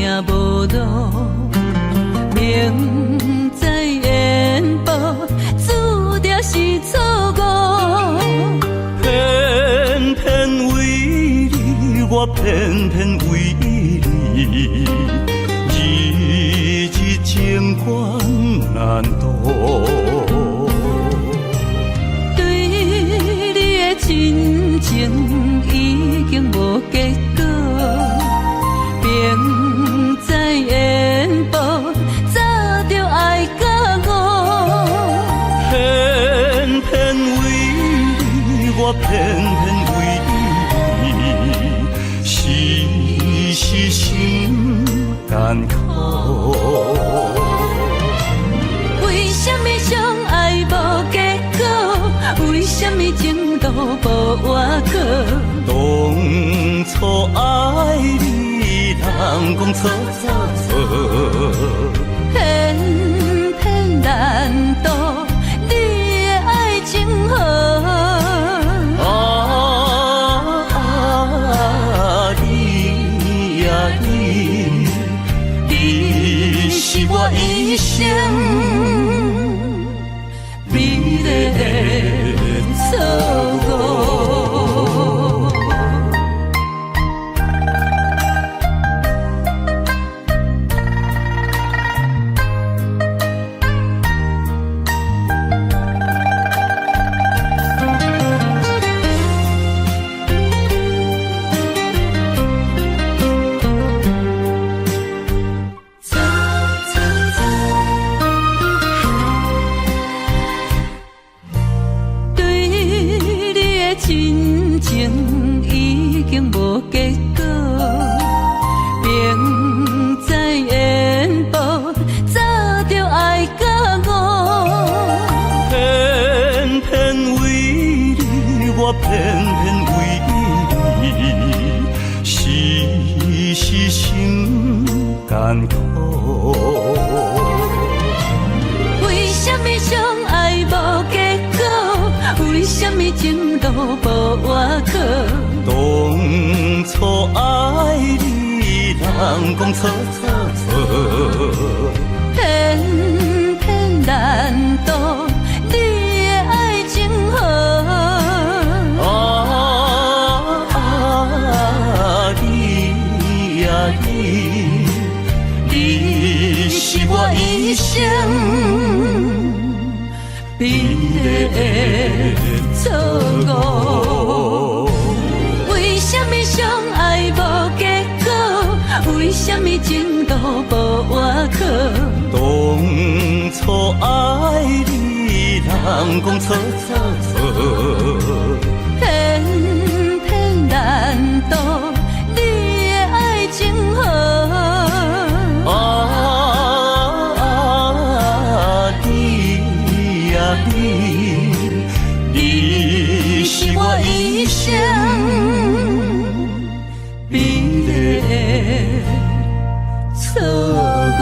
行无路，明知缘报，注定是错误。偏偏为你，我偏偏为你，日日情关难渡。对你的真情已经无结果。明知缘报，早就爱甲我。偏偏为你，我偏偏为你，时时心艰苦。为什么相爱无结果？为什么情路无外口？当初爱你，人讲错错错，偏偏难渡你的爱情河。你呀你是我一生美丽的错误。真情已经无结果，明知缘报，早就爱甲我。偏偏为你，我偏偏为你，时时心艰苦。为什么相爱无结果？为什么情路无外口？当初爱你，人讲错错错，偏偏难渡你的爱情河。你呀你是我一生美丽的错误。为什么相爱无结果？为什么情路无外口？当初爱你，人讲错错错，偏偏难渡你的爱情河。你呀你是我一生美丽的错误。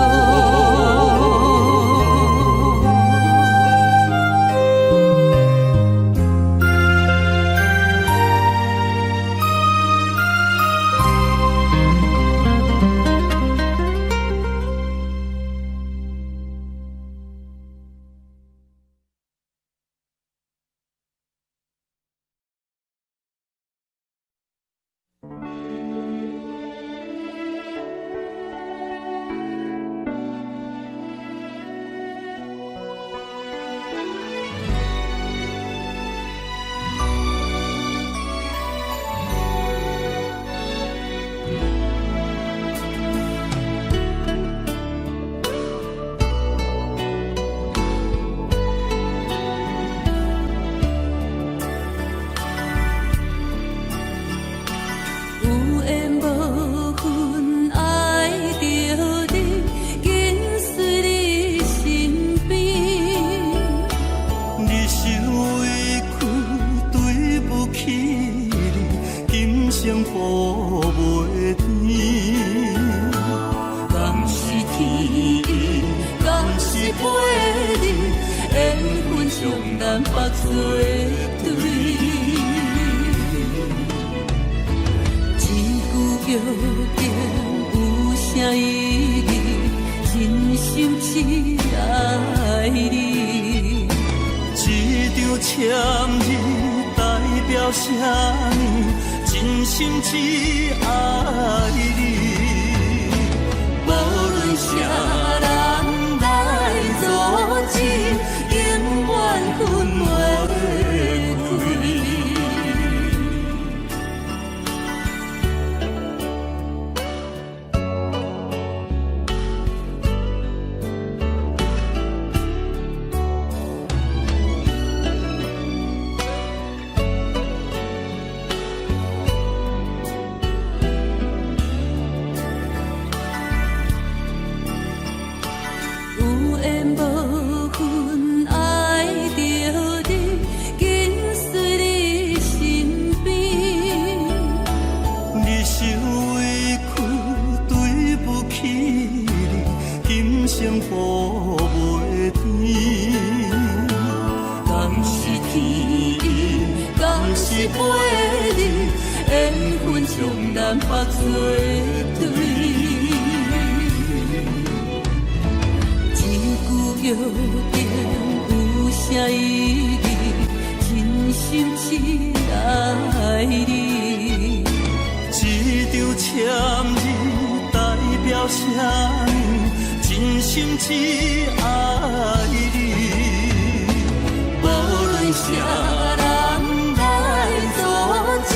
南北作对，真久约定有声啥意义，真心只爱你。这张签字代表啥呢？真心只爱你。无论啥人来阻止，永远分袂开。有缘无份爱着你，紧随你身边。你受委屈，对不起你，今生补袂甜。敢是天意，敢是背离，缘分将咱拍做对。约定有啥意义？真心只爱你。这张签字代表啥呢？真心只爱你。无论啥人来阻止，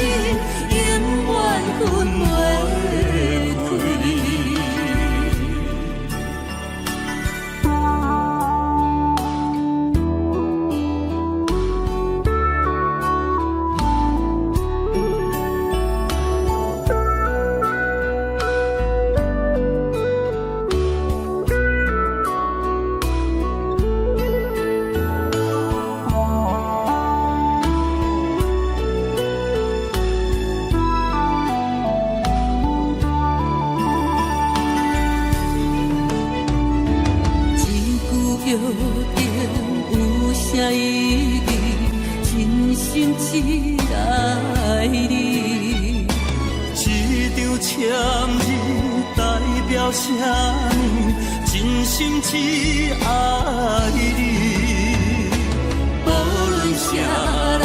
永远分袂开。约定有啥意义？真心只爱你。这张签字代表啥呢？真心只爱你。无论啥人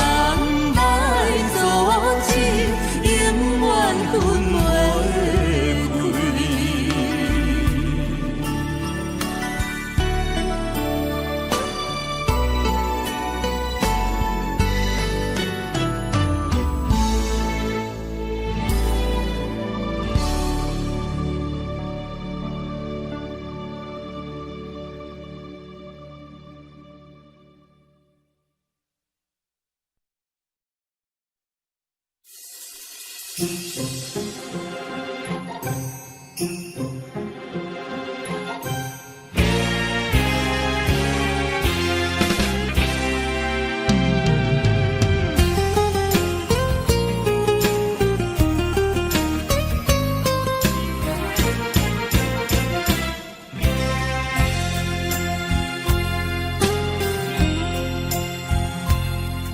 来阻止，永远分袂开。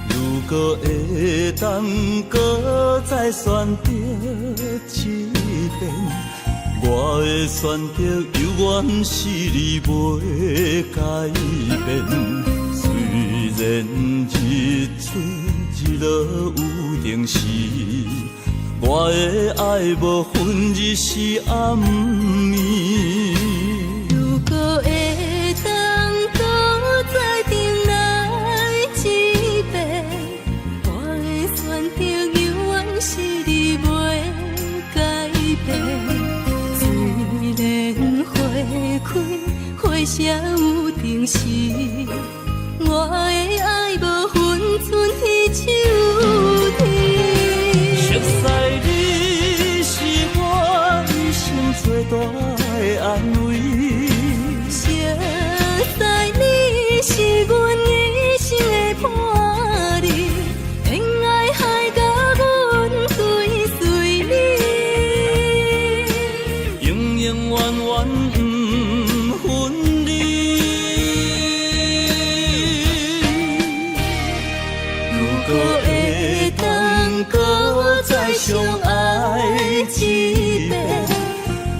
如果会当搁再选择一遍，我会选择永远是你袂改变。虽然日出日落有定时，我的爱无分日是暗暝。如果会当搁再重来一遍，我会选择永远是你袂改变。虽然花开花谢有定时，我的爱无分春天秋天。熟悉你是我一生最大的安慰，熟悉你是阮一生的伴侣，恋爱海甲阮追随你，永永远远不分离。如果会当搁再相爱一遍，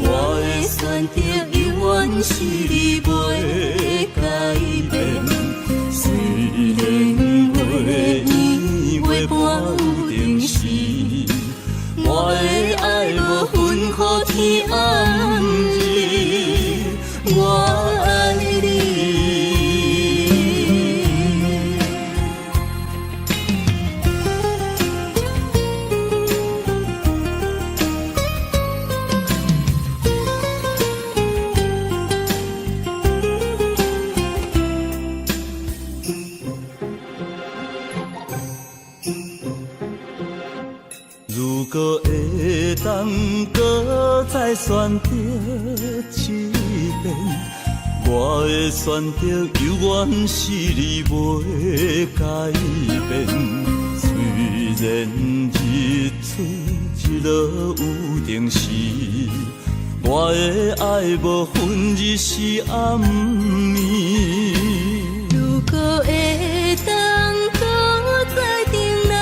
我会选选择永远是你袂改变。虽然月圆月半有定时，我的爱无分予天暗日，我爱你。如果会当搁再选择一遍，我会选择永远是你袂改变。虽然日出日落有定时，我的爱无分日是暗暝。如果会当搁再重来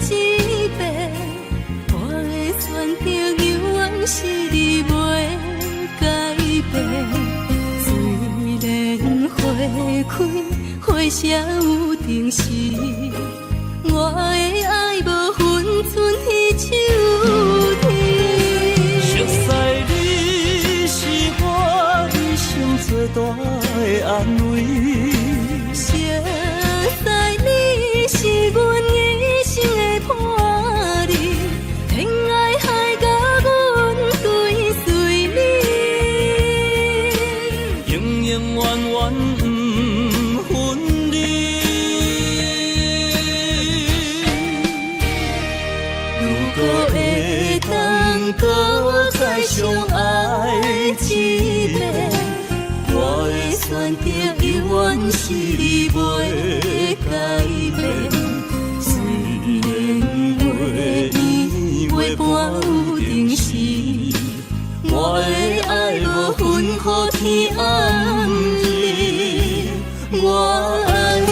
一遍，我会选择永远是你袂改变。虽然花开花谢有定时，我的爱无分春天秋天。熟悉你是我一生最大的安慰，熟悉你是阮一生的伴侣，天涯海角阮追随你，永永远远不分离。如果会当搁再相爱一遍，我会选择永远是你袂改变。虽然月圆月半有定时，我的爱无分予天暗日，我爱你。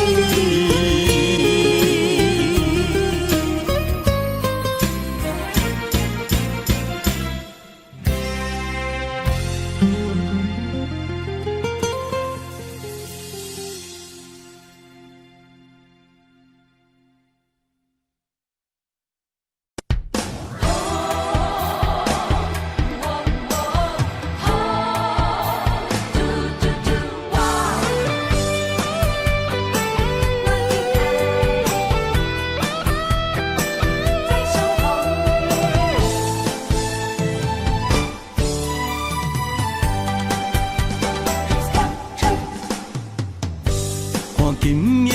今夜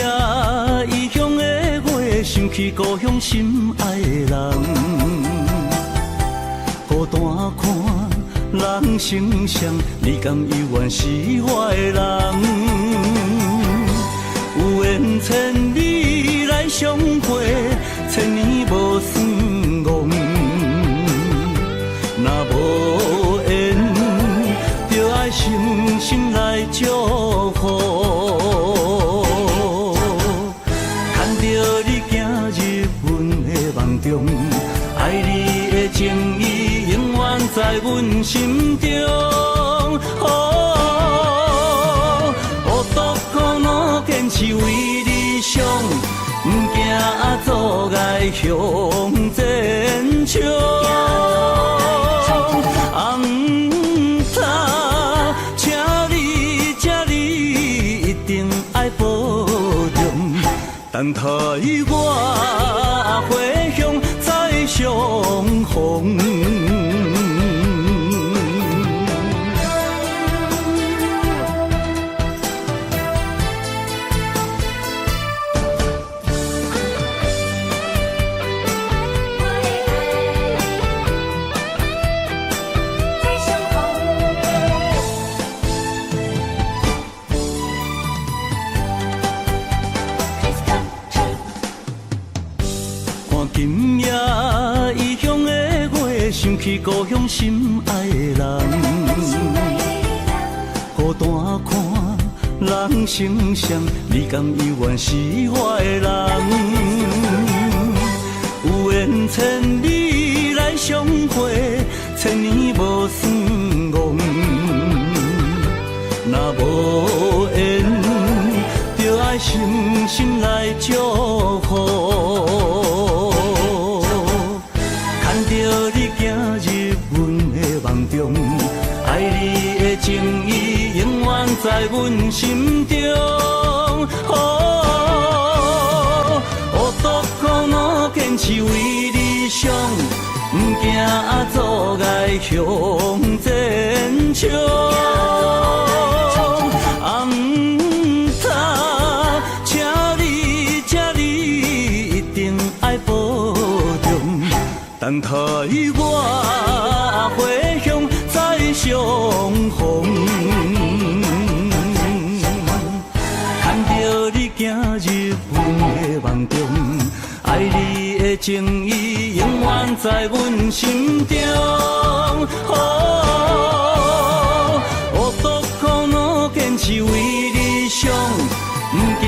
异乡的月，想起故乡心爱的人，孤单看人生相，你甘犹原是我的人？有缘千里来相会，千年无算戆。若无缘，就爱诚心来祝福。爱你的情意永远在阮心中。我独苦恼坚持为理想，不惊阻碍向前冲。红塔，请你一定爱保重，等待我回乡再相逢。今夜异乡的月，想起故乡心爱的人，孤单看人生相，你甘犹原是我的人？有缘千里来相会，千年无算戆。是为理想，不惊阻碍向前冲。啊，唔通，请你，一定爱保重，等待我回乡再相逢。看到你行入阮的梦中，爱你的情意永远在阮心中。有多苦恼，坚持为理想，不惊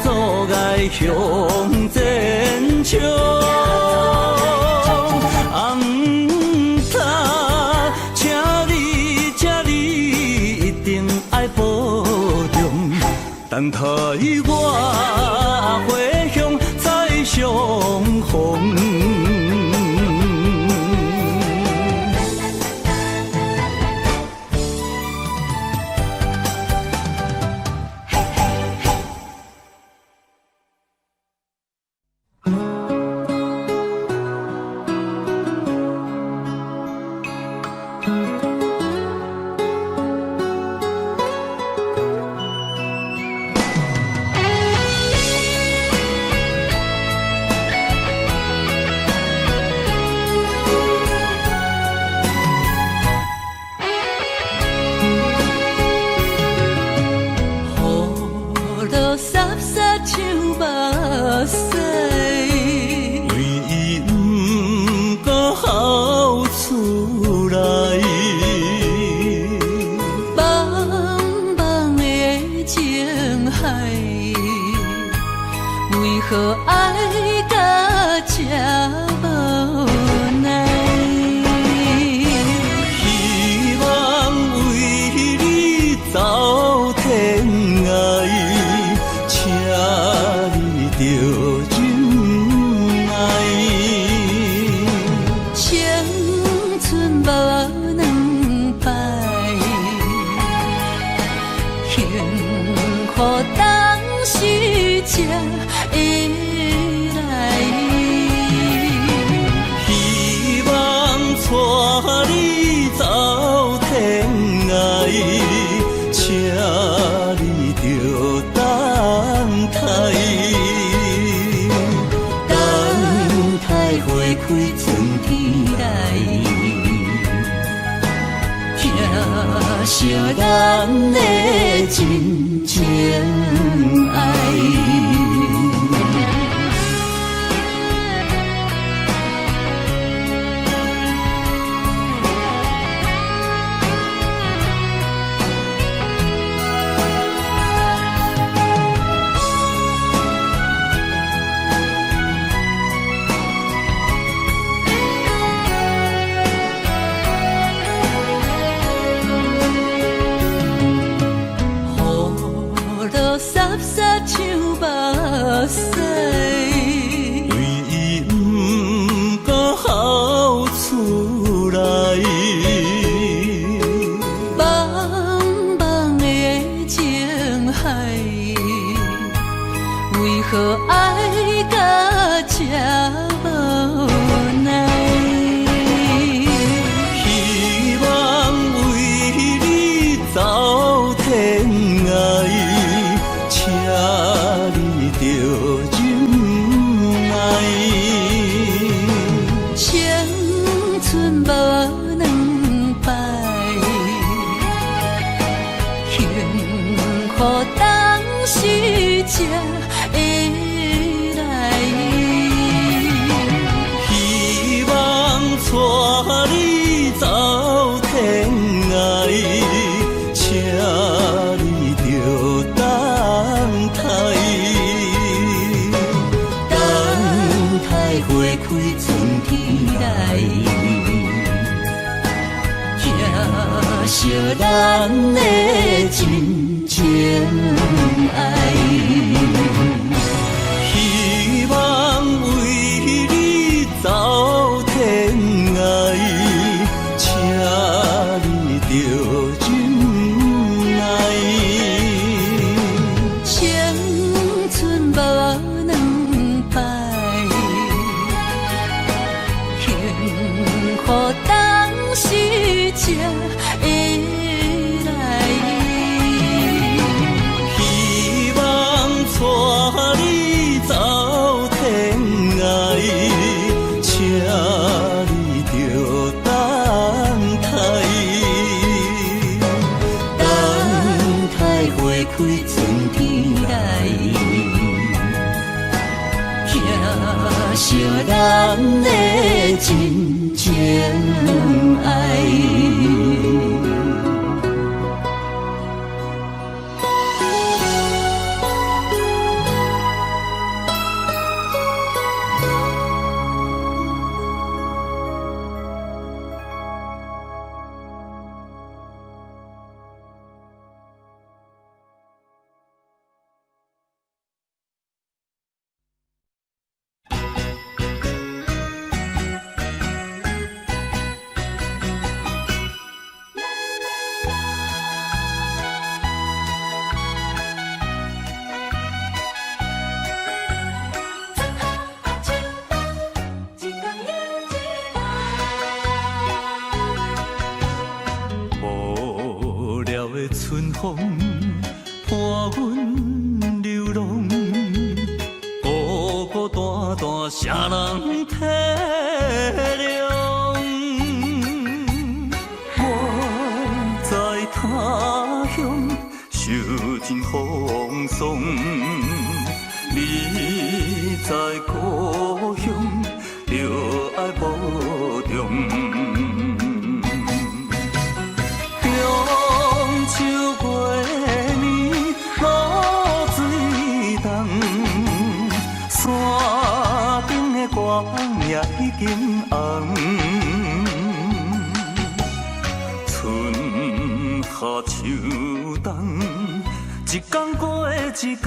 阻碍向前冲。啊，唔通，请你，一定爱保重，等待我回乡再相逢。可爱到这无奈，希望为你走天涯，请你着忍耐。青春无两摆，幸福当时才会来。希望带你走天涯，请你着等待，等待花开春天来，疼惜咱的真情爱。像目屎，为伊不敢哭出来，茫茫的情海，为何爱到这无奈？希望为你走天涯，请你着忍耐。青春无两摆，幸福当时才会来。希望带你走天涯，请你着等待，花开春天来，疼惜咱的真情爱。希望为你走天涯，请你着忍耐。青春无两摆，会来。希望带你走天涯，请你着等待，等待花开春天来。惜咱的真情爱。春风伴阮流浪，孤孤单单啥人体谅？我在他乡受尽风霜，你在故乡着爱保重。也已经红，春夏秋冬，一天过一天，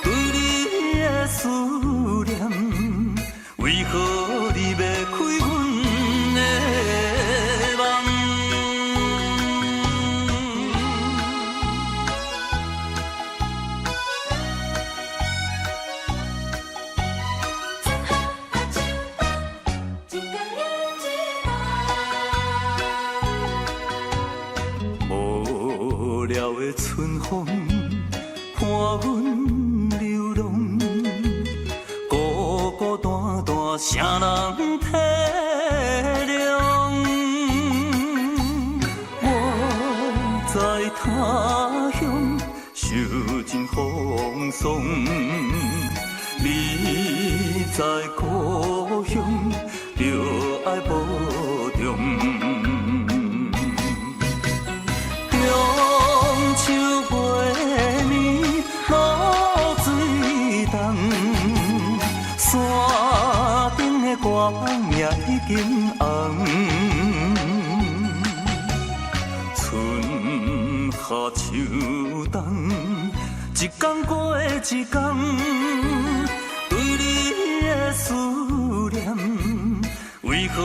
对你的思念，为何你要开阮的梦？无聊的春风伴阮流浪，孤孤单单啥人体谅？我在他乡受尽风霜，你在故乡着爱保重。歌也已经红，春夏秋冬，一天过一天，对你的思念，为何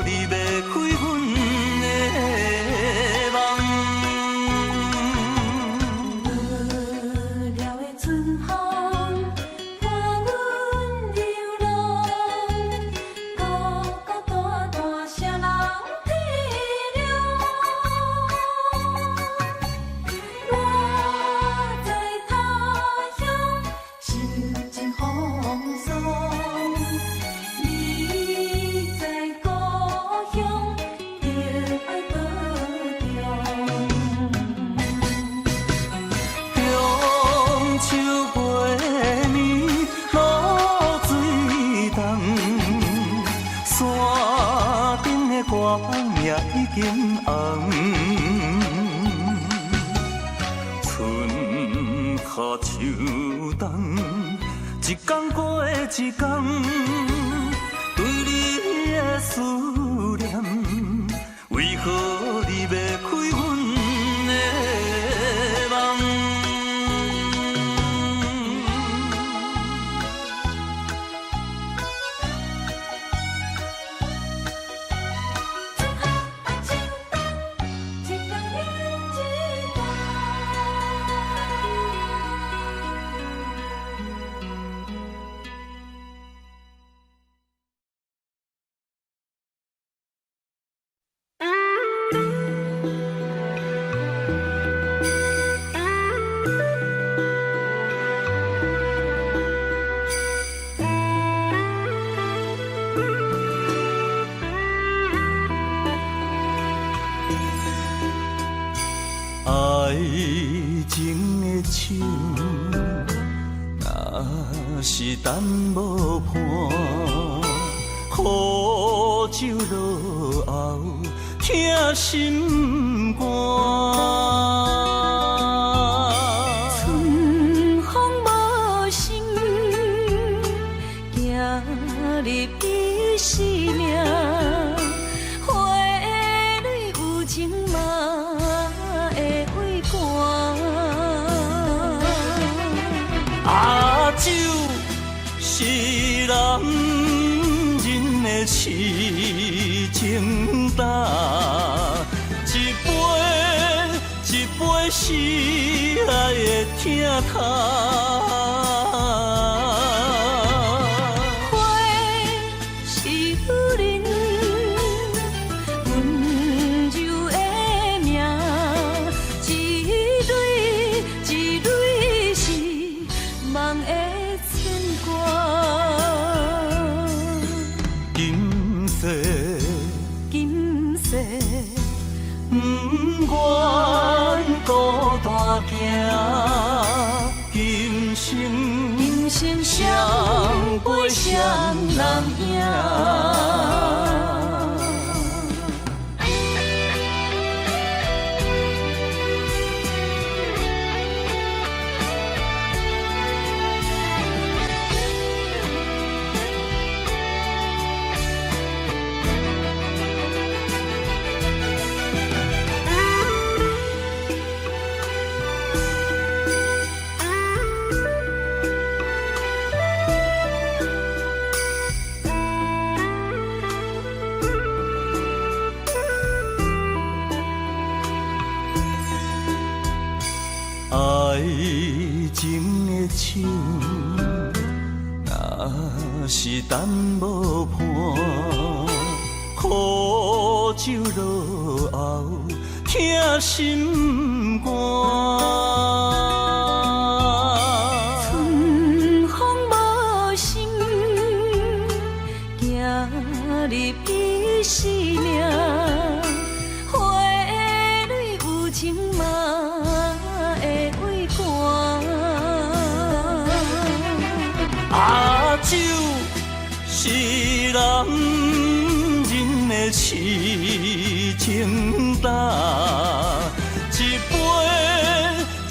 你要开阮的梦？也已经红，春夏秋冬，一天过一天，对你的思念，为何你要开阮的梦？是等无伴，苦酒落后，疼心肝。春风无心，行入伊生命。花蕊有情嘛会为寒。啊，酒是男人的痴情胆，一杯一杯是爱的疼痛。花是女人温柔的名，一蕊一蕊是梦的牵挂。今世今世不愿孤单行，今生今生双陪双人影。爱情的树，若是等无伴，苦酒落后，疼心肝。春风无心，行入伊生命。花蕊有情嘛会为寒。啊，酒是男人的痴情胆，一杯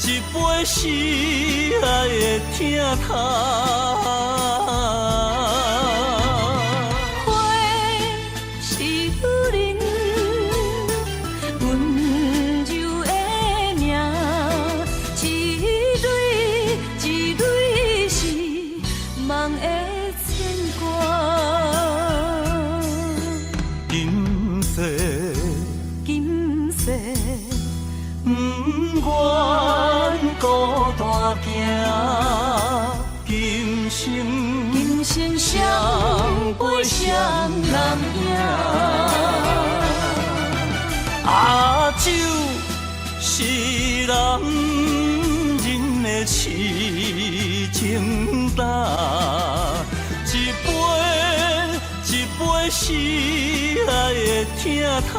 一杯是爱的疼痛。花是女人温柔的名，一蕊一蕊是梦的牵挂。今世今世不愿孤单行，今生今生双陪双人影。啊，酒是男人的痴情胆，一杯一杯是爱的疼痛。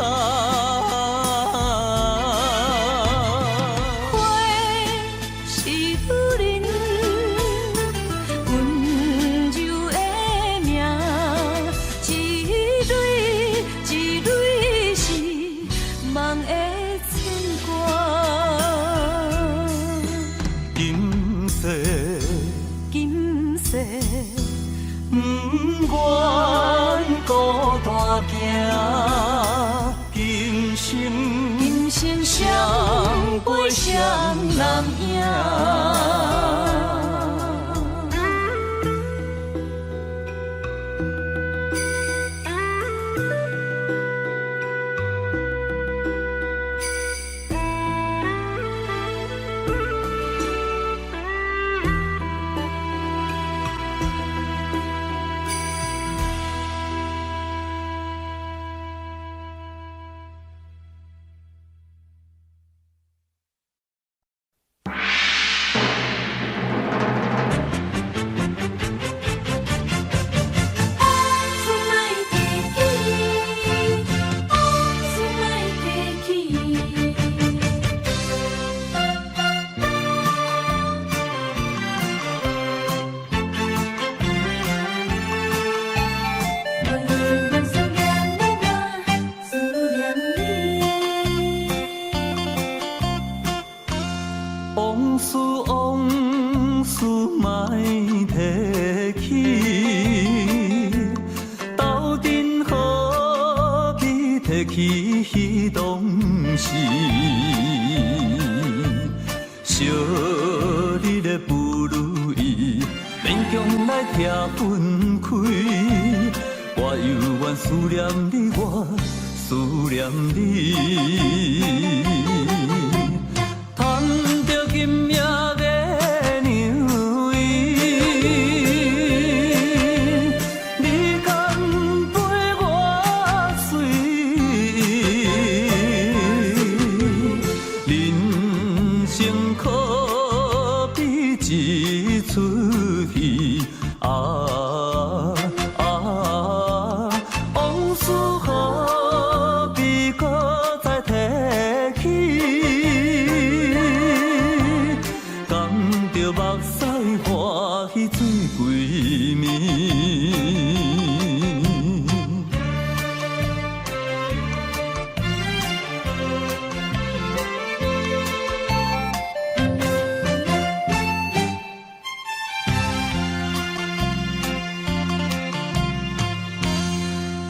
花是女人温柔的名，一蕊一蕊是梦的牵挂。今世今世不愿孤单行，今生今生双陪双人影。起彼当时，小日的不如意，勉强来拆分开。我犹原思念你，我思念你。赚着今夜的娘衣，你敢陪我睡？人生可比一出戏啊！往事何必搁再提起？甘着目屎欢喜醉归暝。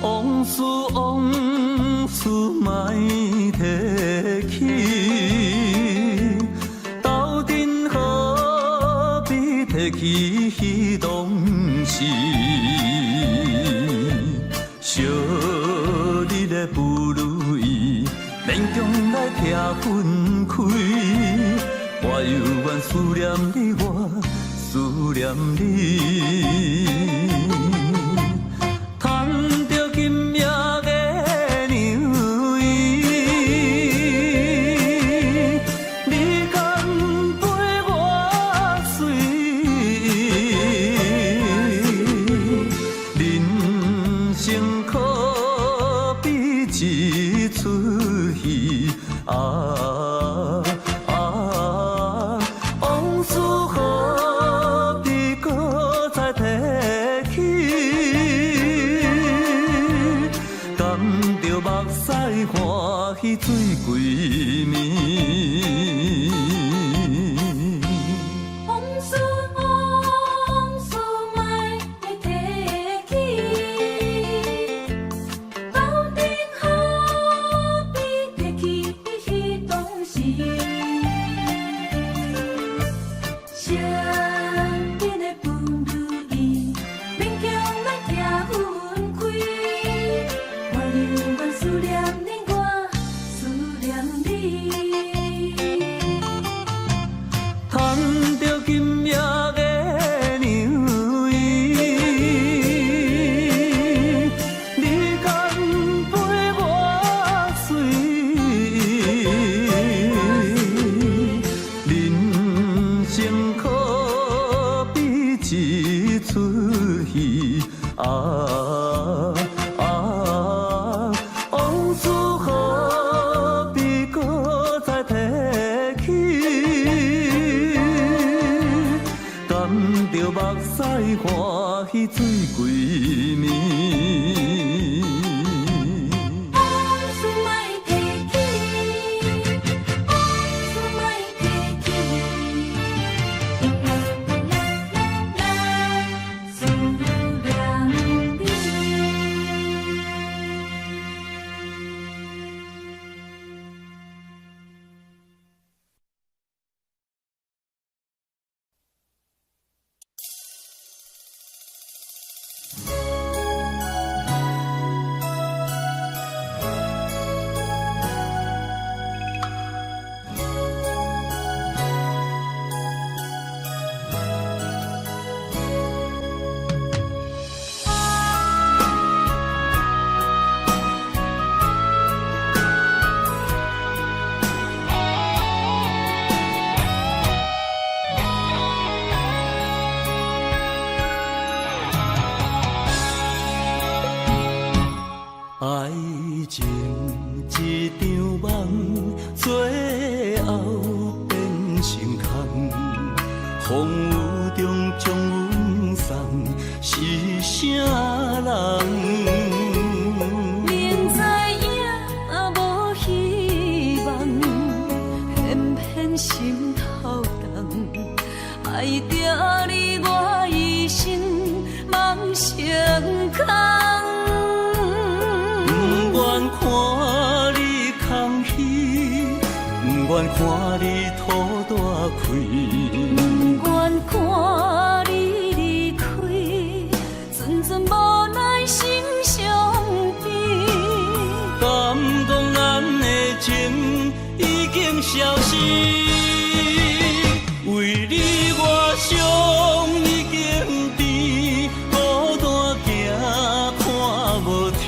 往事往事莫提起，斗阵何必提起彼当时？小日的不如意，勉强来拆分开。我犹原思念你，我思念你。今夜的娘衣，你敢陪我睡？人生可比一出戏啊！往事何必搁再提起？甘着目屎欢喜醉归暝。往事往事莫提起，斗阵何必提起彼当时？谁人的不如意，勉强来拆分开。我犹原思念你，我思念你。赚着今夜的娘衣，你敢陪我睡？人生可比一出戏啊！往事何必搁再提起？甘着目屎欢喜醉归暝。往事莫提起，往事莫提起。思念你。愿看你土大开，不愿看你离开，阵阵无奈心伤悲。感动咱的情已经消失，为你我伤已经甜，孤单行看无天。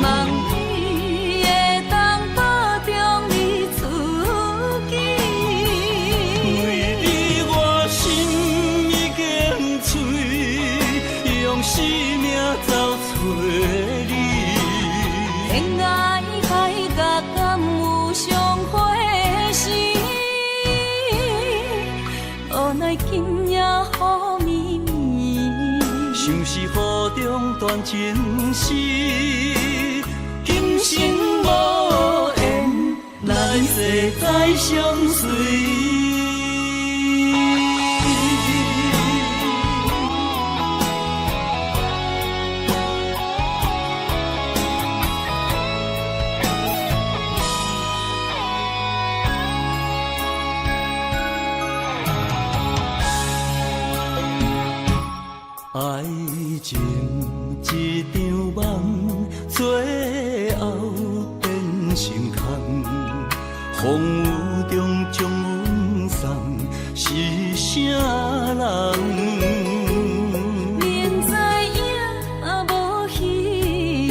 望你会当保重你自己，为你我心已经碎，用生命走找你。恋爱海角敢有相会时？无奈今夜雨绵绵，像是雨中断情丝，今生无缘，来世再相随。爱情一场梦，最后变成空。风雨中将阮送，是啥人？明知影无希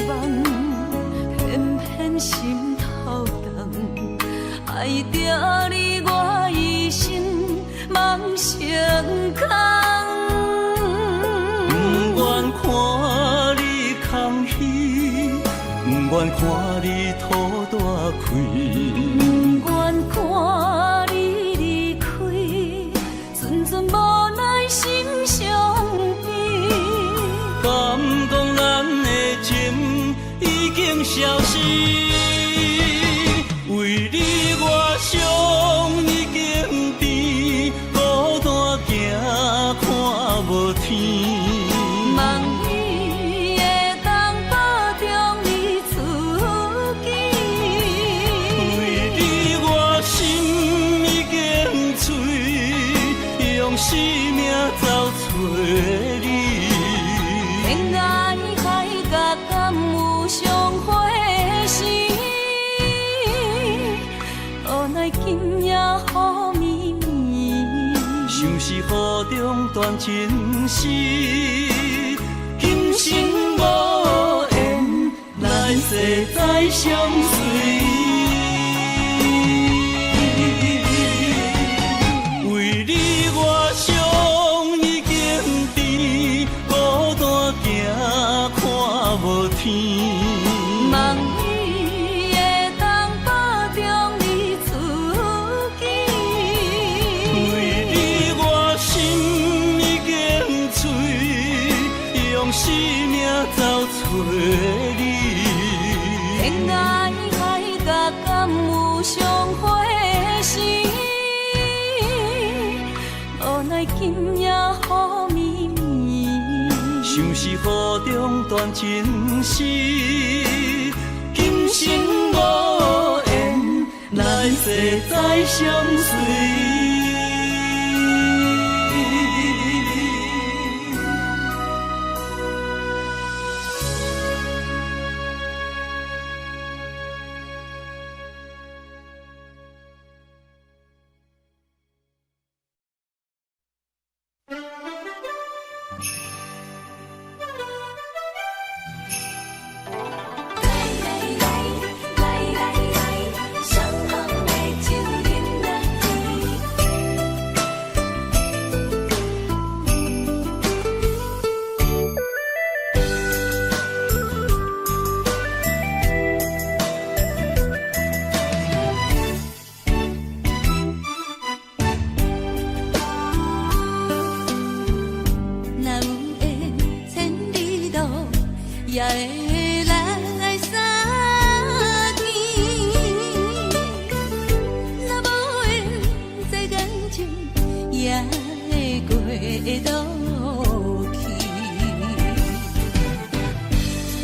望，偏偏心头重。爱着你，我一生梦成空。看你空虚，不愿看你土大开，不愿看你离开，阵阵无奈心伤悲。感动咱的情已经消失，为你我伤已经甜，孤单行看无天。望你会当保重你自己，为你我心已经碎，用生命走找你。恋爱海角敢有相会时？无奈今夜雨绵绵，像是雨中断情丝，今生无缘，来世再相随。为你我伤已经甜，孤单行看无天。望你会当保重你自己，为你我心已经碎，用生命走找你。恋爱海角敢有相会时？无奈今夜雨绵绵，像是雨中断情丝，今生无缘，来世再相随。也会来相见，若无缘这感情也会过渡去。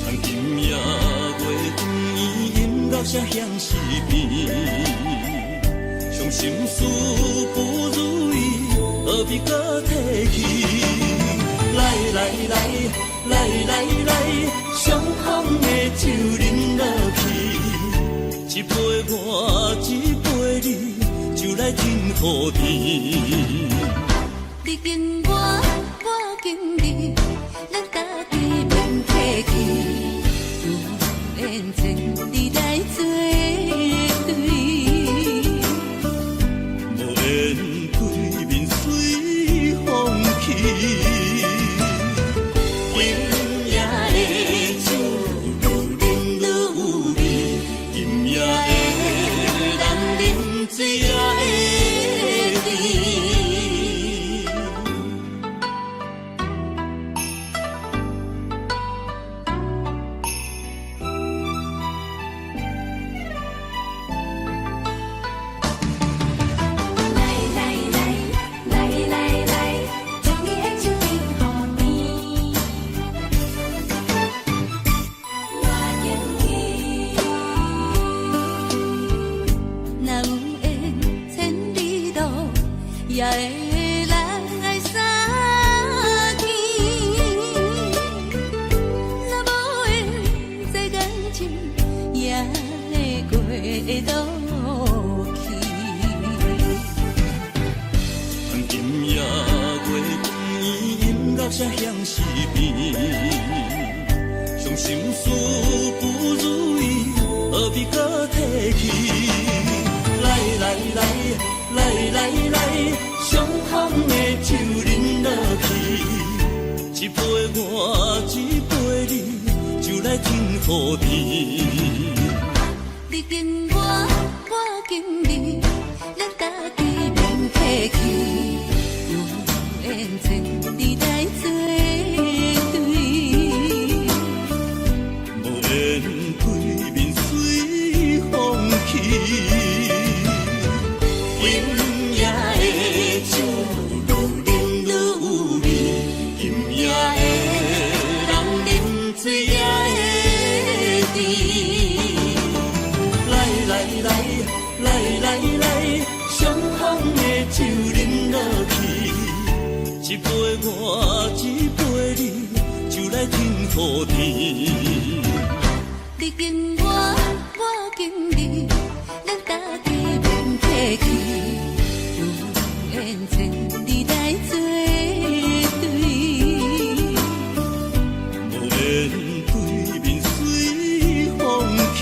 当今夜月光，音乐声响是变。心事不如意，何必搁提起？来来来来来来，相逢的酒饮落去，一杯我，一杯你，就来敬雨天。你敬我，我敬你，咱家己免客气，有缘千里来作对。无缘对面随风去。也会来相见，若无缘这感情，也会过渡去。今夜月光，音乐声响时边，伤心事不如意，何必搁提起？来来来来来来，相逢的酒饮落去，一杯我，一杯你，就来敬雨天。你敬我，我敬你，咱家己免客气，有缘千里来作对。无缘对面随风去。一杯我，一杯你，就来敬雨天。你敬我，我敬你，咱家己免客气，有缘千里来作对。无缘对面随风去。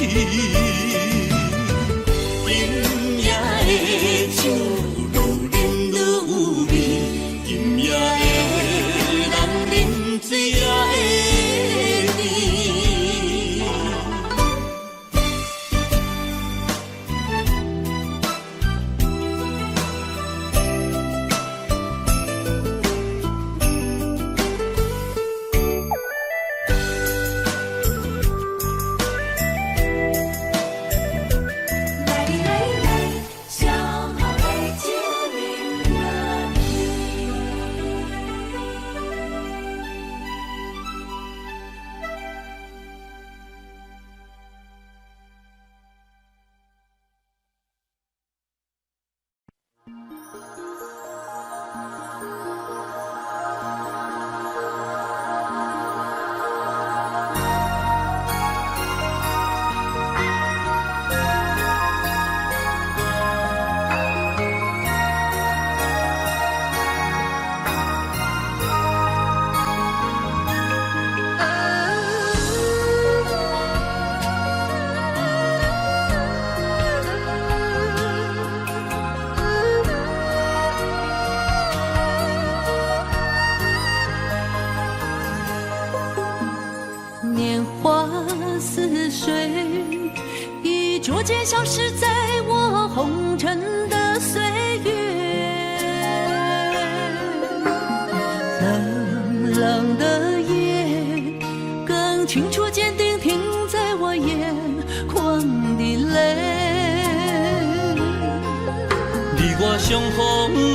逐渐消失在我红尘的岁月，冷冷的夜，更清楚坚定停在我眼眶的泪。你我相逢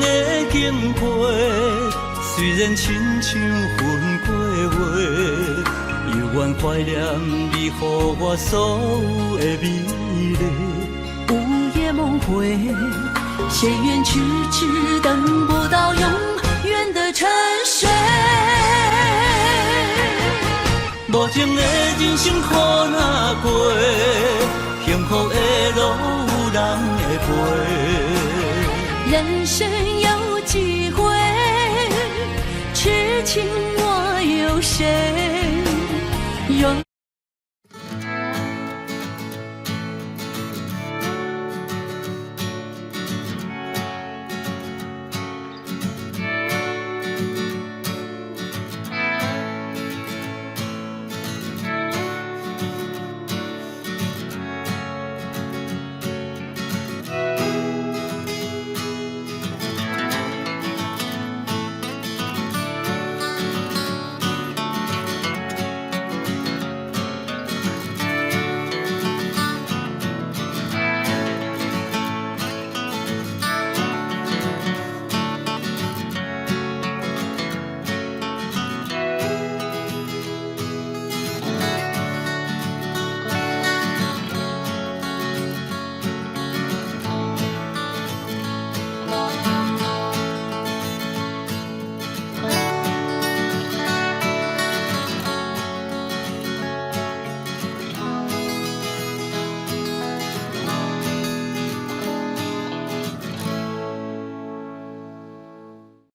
的敬佩，虽然亲像云过月，犹原怀念你予我所有的美丽。午夜梦回，谁愿痴痴等不到永远的沉睡？无情的人生苦若过，幸福的路有人会陪。人生有几回，痴情我有谁？